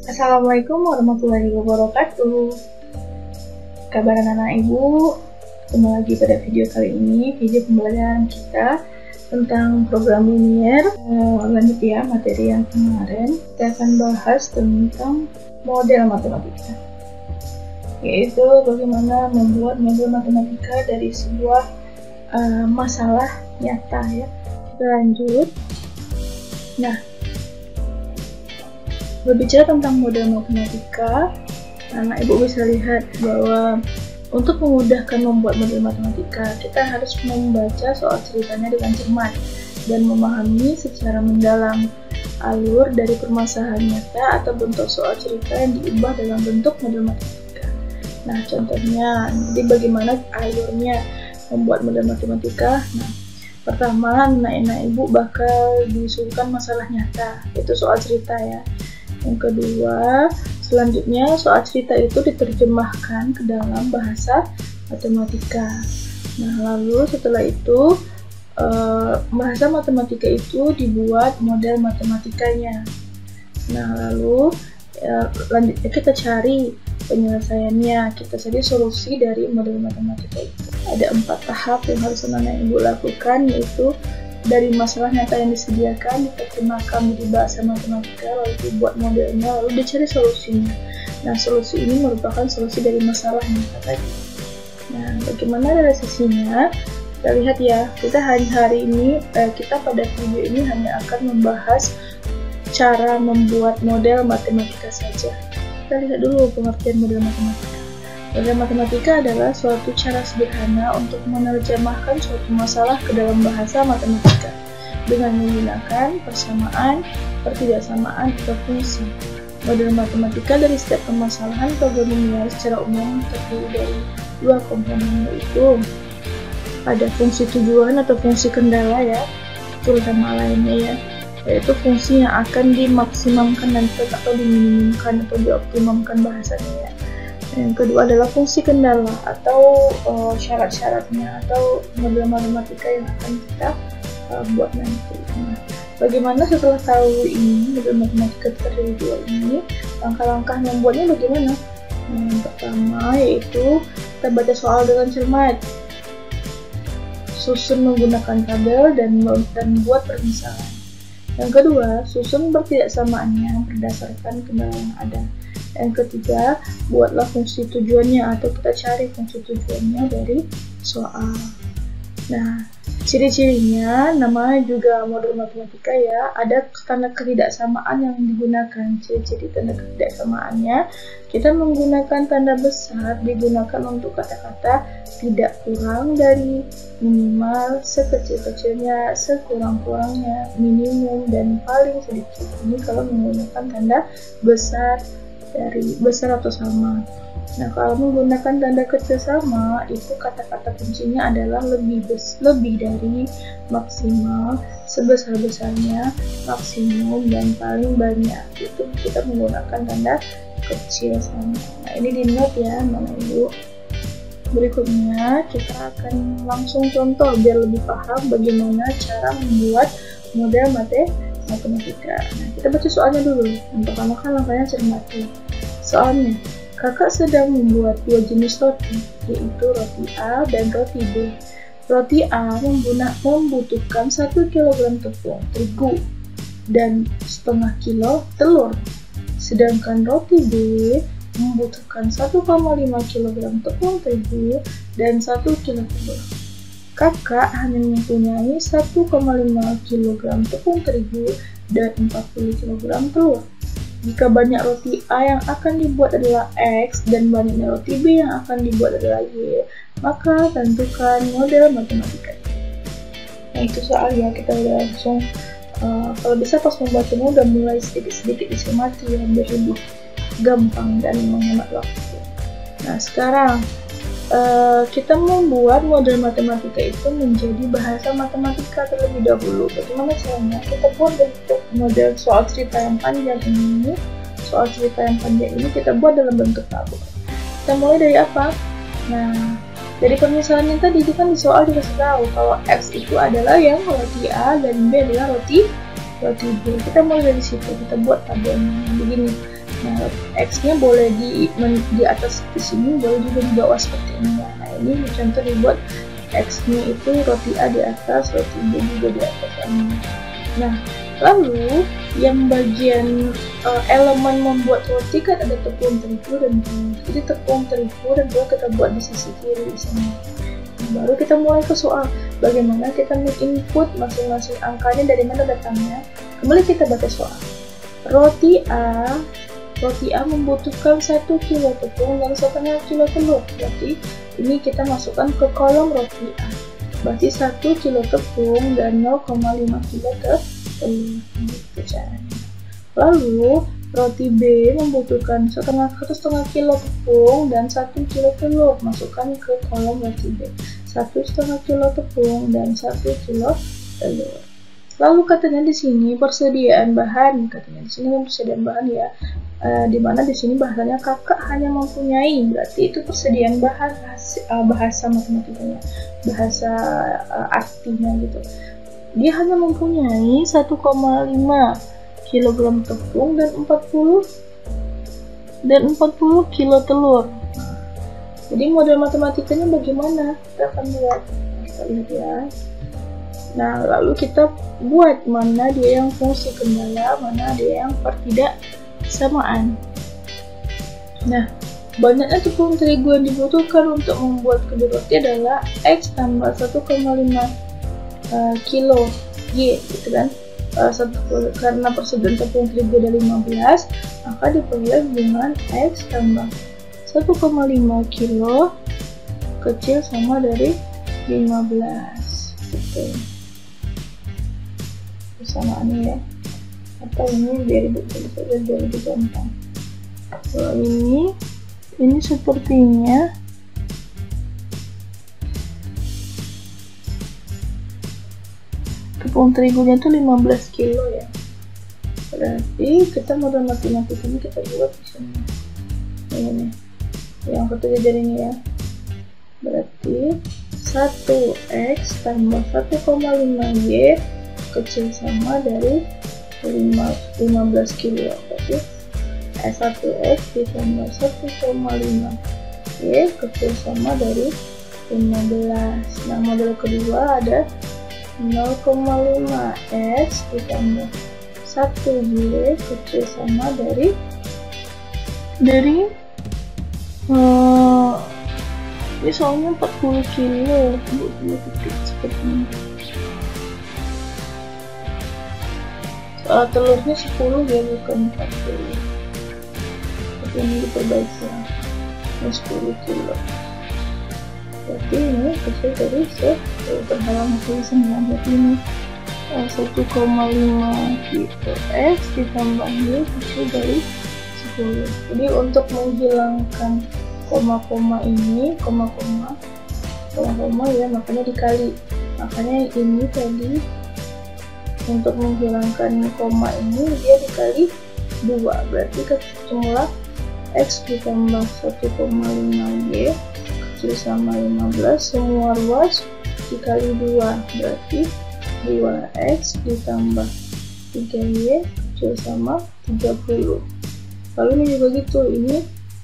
Assalamualaikum warahmatullahi wabarakatuh. Kabar anak-anak ibu, ketemu lagi pada video kali ini, video pembelajaran kita tentang program linier. Lanjut ya materi yang kemarin, kita akan bahas tentang model matematika, yaitu bagaimana membuat model matematika dari sebuah masalah nyata ya. Kita lanjut. Nah, berbicara tentang model matematika, anak ibu bisa lihat bahwa untuk memudahkan membuat model matematika, kita harus membaca soal ceritanya dengan cermat dan memahami secara mendalam alur dari permasalahan nyata atau bentuk soal cerita yang diubah dalam bentuk model matematika. Nah, contohnya, jadi bagaimana alurnya membuat model matematika? Nah, pertama, anak ibu bakal disuguhkan masalah nyata, itu soal cerita ya. Yang kedua, selanjutnya soal cerita itu diterjemahkan ke dalam bahasa matematika. Nah, lalu setelah itu bahasa matematika itu dibuat model matematikanya. Nah, lalu lanjutnya kita cari penyelesaiannya, kita cari solusi dari model matematika itu. Ada 4 tahap yang harus anak ibu lakukan, yaitu dari masalah nyata yang disediakan diterjemahkan menjadi bahasa matematika, lalu dibuat modelnya, lalu dicari solusinya. Nah, solusi ini merupakan solusi dari masalah nyata tadi. Nah, bagaimana realisasinya? Kita lihat ya, kita hari ini kita pada video ini hanya akan membahas cara membuat model matematika saja. Kita lihat dulu pengertian model matematika. Model matematika adalah suatu cara sederhana untuk menerjemahkan suatu masalah ke dalam bahasa matematika dengan menggunakan persamaan, pertidaksamaan, atau fungsi. Model matematika dari setiap permasalahan program linier secara umum terdiri dari 2 komponen, yaitu ada fungsi tujuan atau fungsi kendala ya, terutama lainnya ya, yaitu fungsi yang akan dimaksimumkan atau diminimumkan atau dioptimumkan bahasanya ya. Yang kedua adalah fungsi kendala atau syarat-syaratnya atau model matematika yang akan kita buat nanti. Nah, bagaimana setelah tahu ini model matematika terdiri 2 ini, langkah-langkah membuatnya bagaimana? Yang pertama yaitu kita baca soal dengan cermat, susun menggunakan tabel dan buat permisalan. Yang kedua, susun pertidaksamaannya berdasarkan kendala yang ada. Yang ketiga, buatlah fungsi tujuannya atau kita cari fungsi tujuannya dari soal. Nah, ciri-cirinya namanya juga model matematika ya, ada tanda ketidaksamaan yang digunakan. Ciri-ciri tanda ketidaksamaannya, kita menggunakan tanda besar digunakan untuk kata-kata tidak kurang dari, minimal, sekecil-kecilnya, sekurang-kurangnya, minimum, dan paling sedikit. Ini kalau menggunakan tanda besar dari besar atau sama. Nah, kalau menggunakan tanda kecil sama, itu kata-kata kuncinya adalah lebih dari, maksimal, sebesar-besarnya, maksimum, dan paling banyak. Itu kita menggunakan tanda kecil sama. Nah, ini di note ya, Mama Ibu. Berikutnya kita akan langsung contoh biar lebih paham bagaimana cara membuat model matematika. Nah, kita baca soalnya dulu. Yang pertama kan langkahnya cermati. Soalnya, kakak sedang membuat 2 jenis roti, yaitu roti A dan roti B. Roti A membutuhkan 1 kg tepung terigu dan setengah kilo telur, sedangkan roti B membutuhkan 1,5 kg tepung terigu dan 1 kilo telur. Kakak hanya mempunyai 1,5 kg tepung terigu dan 40 kg telur. Jika banyak roti A yang akan dibuat adalah X dan banyaknya roti B yang akan dibuat adalah Y, maka tentukan model matematika. Nah, itu soal ya, kita udah langsung kalau bisa pas membacanya udah mulai sedikit-sedikit dicermati ya, biar lebih gampang dan menghemat waktu. Nah, sekarang kita membuat model matematika itu menjadi bahasa matematika terlebih dahulu. Bagaimana caranya? Kita buat bentuk model soal cerita yang panjang ini. Soal cerita yang panjang ini kita buat dalam bentuk tabel. Kita mulai dari apa? Nah, dari permisalan yang tadi itu kan di soal dikasih tahu kalau X itu adalah yang roti A dan B adalah roti B. Kita mulai dari situ, kita buat tabelnya begini. Nah, X-nya boleh di atas di sini, boleh juga di bawah seperti ini ya. Nah, ini contoh dibuat X-nya itu roti A di atas, roti B juga di atas ini. Nah, lalu yang bagian elemen membuat roti kan ada tepung terigu dan telur. Jadi tepung terigu dan telur kita buat di sisi kiri di sini. Nah, baru kita mulai ke soal bagaimana kita input masing-masing angkanya, dari mana datangnya. Kembali kita baca soal. Roti A membutuhkan 1 kilo tepung dan 1,5 kilo telur. Berarti ini kita masukkan ke kolom roti A. Berarti 1 kilo tepung dan 0,5 kilo telur. Gitu caranya. Lalu roti B membutuhkan 1,5 kilo tepung dan 1 kilo telur. Masukkan ke kolom roti B. 1,5 kilo tepung dan 1 kilo telur. Lalu katanya di sini persediaan bahan, katanya di sini persediaan bahan ya, dimana di sini bahasanya kakak hanya mempunyai, berarti itu persediaan bahan, bahasa matematikanya, bahasa artinya gitu. Dia hanya mempunyai 1,5 kg tepung dan 40 kilo telur. Jadi model matematikanya bagaimana? Kita akan lihat, kita lihat ya. Nah, lalu kita buat mana dia yang fungsi kendala, mana dia yang pertidaksamaan. Nah, banyaknya tepung terigu yang dibutuhkan untuk membuat kedua roti adalah X tambah 1,5 kilo Y, gitu kan. Karena persediaan tepung terigu ada 15, maka diperoleh dengan X tambah 1,5 kilo kecil sama dari 15, gitu. Persamaannya ya, atau ini biar lebih gampang. Kalau ini sepertinya tepung terigunya itu 15 kilo ya. Berarti kita model matematika ini kita buat di sini. Ini yang ketiga jadinya ya. Berarti 1x tambah 1,5 y kecil sama dari 15 kilo. Berarti 1x ditambah 1,5 y kecil sama dari 15. Nah, model kedua ada 0,5 x ditambah 1y kecil sama dari ini soalnya 40 kilo, 20 detik seperti ini. Soal telurnya 10 ya, bukan 40. Tapi ini diperbaiki ya, ini 10 kilo. Berarti ini kecil dari berhalang tulisannya. Berarti ini 1,5 kilo x ditambah y kecil dari 10. Jadi untuk menghilangkan koma-koma ini, koma-koma ya, makanya dikali. Makanya ini tadi untuk menghilangkan koma ini dia dikali 2. Berarti jumlah x ditambah 1,5 y kecil sama 15, semua ruas dikali 2. Berarti 2x ditambah 3y kecil sama 30. Lalu ini juga gitu, ini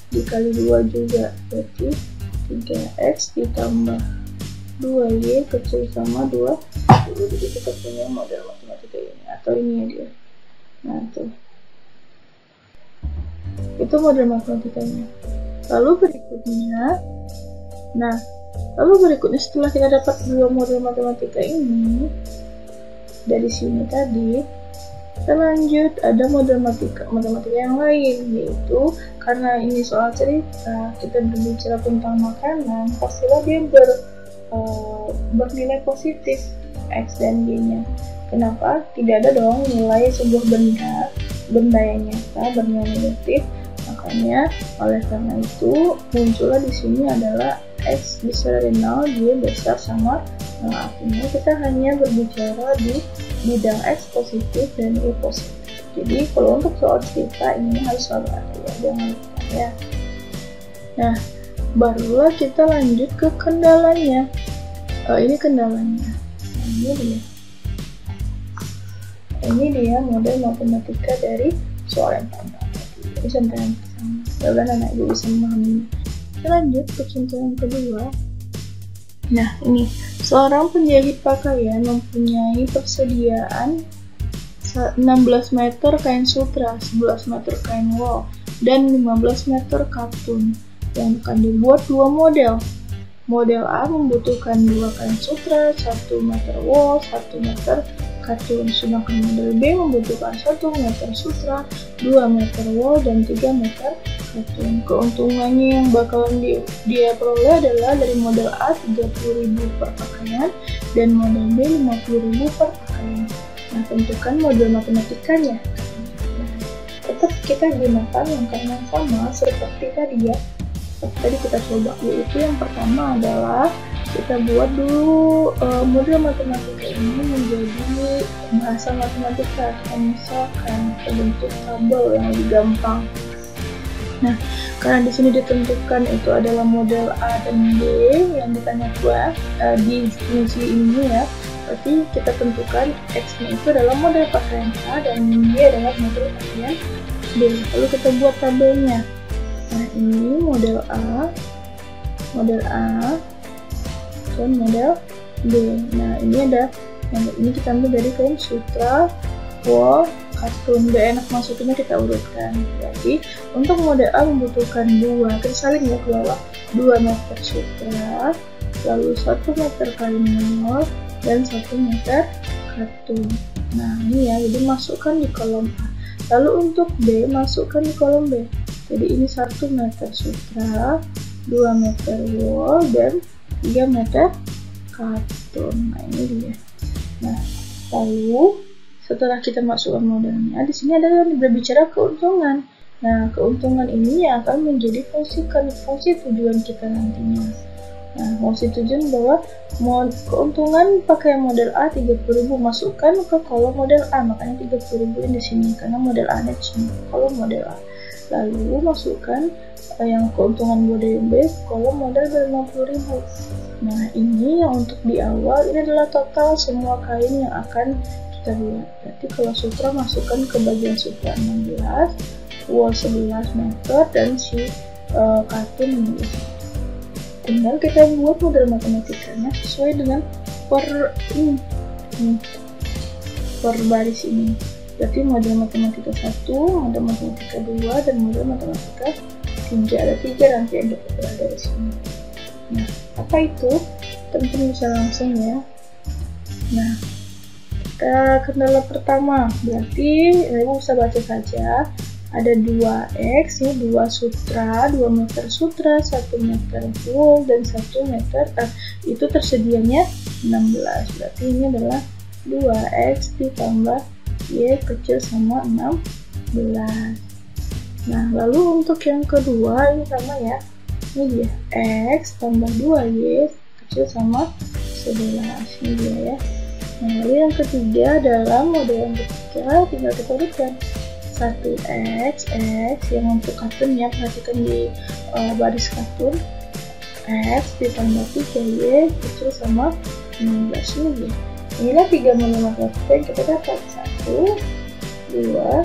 dikali 2 juga, berarti 3x ditambah 2y kecil sama 20. Jadi kita punya model matematika ini, atau ini ya dia. Nah tuh, itu model matematikanya. Lalu berikutnya setelah kita dapat dua model matematika ini, dari sini tadi kita lanjut ada model matematika yang lain, yaitu karena ini soal cerita, kita berbicara tentang makanan, pastilah dia bernilai positif x dan y nya. Kenapa? Tidak ada dong nilai sebuah benda yang nyata bernilai negatif. Makanya oleh karena itu muncullah di sini adalah x besar dari 0, y besar sama 0. Artinya kita hanya berbicara di bidang x positif dan y positif. Jadi kalau untuk soal cerita ini harus selalu ada ya, jangan lupa ya. Nah, barulah kita lanjut ke kendalanya. Ini kendalanya. Nah, ini dia model matematika dari soal yang pertama. Ini contoh yang pertama. Mudah-mudahan anak ibu bisa memahami. Kita lanjut ke contoh yang kedua. Nah, ini seorang penjahit pakaian mempunyai persediaan 16 meter kain sutra, 11 meter kain wol, dan 15 meter katun yang akan dibuat dua model. Model A membutuhkan 2 kain sutra, 1 meter wol, 1 meter katun, sedangkan model B membutuhkan 1 meter sutra, 2 meter wol, dan 3 meter katun. Keuntungannya yang bakalan dia peroleh adalah dari model A 30.000 per pakaian dan model B 50.000 per pakaian. Nah, tentukan model matematikanya. Nah, tetap kita gunakan langkah yang sama seperti tadi ya. Tadi kita coba, yaitu yang pertama adalah kita buat dulu model matematika ini menjadi bahasa matematika, misalkan bentuk tabel yang lebih gampang. Nah, karena di sini ditentukan itu adalah model A dan B yang ditanya di fungsi ini ya, berarti kita tentukan X-nya itu adalah model pakaian A dan Y adalah model pakaian B. Lalu kita buat tabelnya. Nah, ini model A dan model B. Nah, ini ada yang ini kita ambil dari kain sutra, wol, katun. Biar enak masukinnya kita urutkan. Berarti untuk model A membutuhkan 2, kita salin ya ke bawah, 2 meter sutra, lalu 1 meter kain wol, dan 1 meter katun. Nah, ini ya, jadi masukkan di kolom A. Lalu untuk B, masukkan di kolom B. Jadi ini 1 meter sutra, 2 meter wol, dan 3 meter katun. Nah, ini dia. Nah, lalu setelah kita masukkan modelnya, di sini ada yang berbicara keuntungan. Nah, keuntungan ini yang akan menjadi fungsi tujuan kita nantinya. Nah, fungsi tujuan bahwa keuntungan pakai model A 30.000, masukkan ke kolom model A, makanya 30.000 di sini karena model A nya di sini, kolom model A. Lalu masukkan yang keuntungan model B kolom model 50.000. Nah, ini yang untuk di awal, ini adalah total semua kain yang akan kita buat. Berarti kalau sutra masukkan ke bagian sutra 16, wol 11 meter, dan si katun 15. Tinggal kita buat model matematikanya sesuai dengan per baris ini. Berarti model matematika 1, model matematika 2, dan model matematika 3. Ada 3 rangkaian yang berada di sini. Nah, apa itu? Teman-teman bisa langsung ya. Nah, kendala pertama, berarti ibu bisa baca saja. Ada 2X, ini 2 sutra, 2 meter sutra, 1 meter wol, dan 1 meter itu tersedianya 16. Berarti ini adalah 2X ditambah Y kecil sama 16. Nah, lalu untuk yang kedua ini sama ya. Ini dia, X tambah 2Y kecil sama 11. Ini dia ya. Nah, lalu yang ketiga adalah model yang ketiga, tinggal kita urutkan 1X, X yang untuk katun ya, perhatikan di baris katun, X ditambah 3Y kecil sama 16. Ini dia. Inilah 3 model matematika yang kita dapat. 1, 2,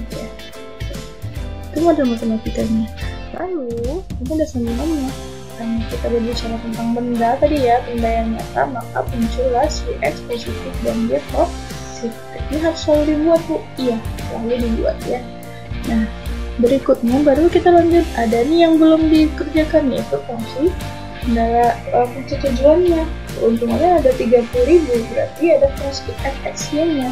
3. Itu model matematikanya. Lalu, ini ada sambungannya. Karena kita berbicara tentang benda tadi ya, benda yang nyata, maka muncullah si X positif dan Y positif. Ini harus selalu dibuat, Bu. Iya, selalu dibuat ya. Nah, berikutnya baru kita lanjut. Ada nih yang belum dikerjakan, yaitu fungsi tujuannya. Keuntungannya ada 30.000, berarti ada fungsi fxy-nya.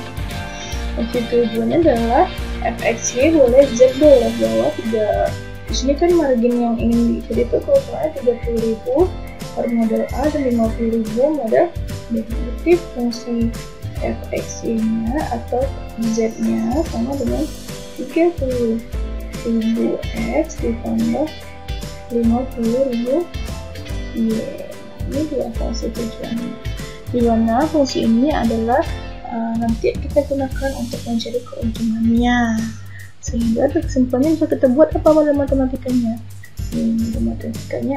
Fungsi tujuannya adalah fxy boleh z boleh bawah 3. Di sini kan margin yang ingin diikuti itu keuntungannya 30.000 per model A dan 50.000 model B. Berarti fungsi fxy-nya atau z-nya sama dengan 30.000 x ditambah 50.000 y. Ini dia fungsi tujuannya, dimana fungsi ini adalah nanti kita gunakan untuk mencari keuntungannya, sehingga kesimpulannya bisa kita buat apa model matematikanya. Model matematikanya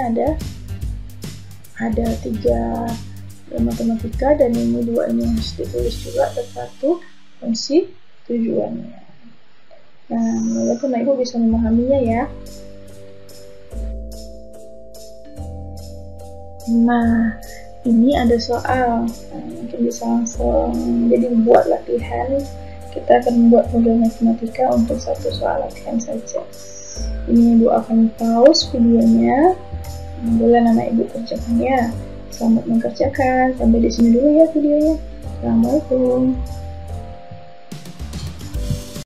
ada 3 matematika, dan ini 2 ini harus ditulis juga, ada 1 fungsi tujuannya. Nah, semoga Bapak Ibu bisa memahaminya ya. Nah, ini ada soal, mungkin bisa langsung jadi buat latihan. Kita akan membuat model matematika untuk satu soal latihan saja. Ini Ibu akan pause videonya. Boleh anak Ibu kerjakan ya. Selamat mengerjakan. Sampai di sini dulu ya videonya. Assalamualaikum.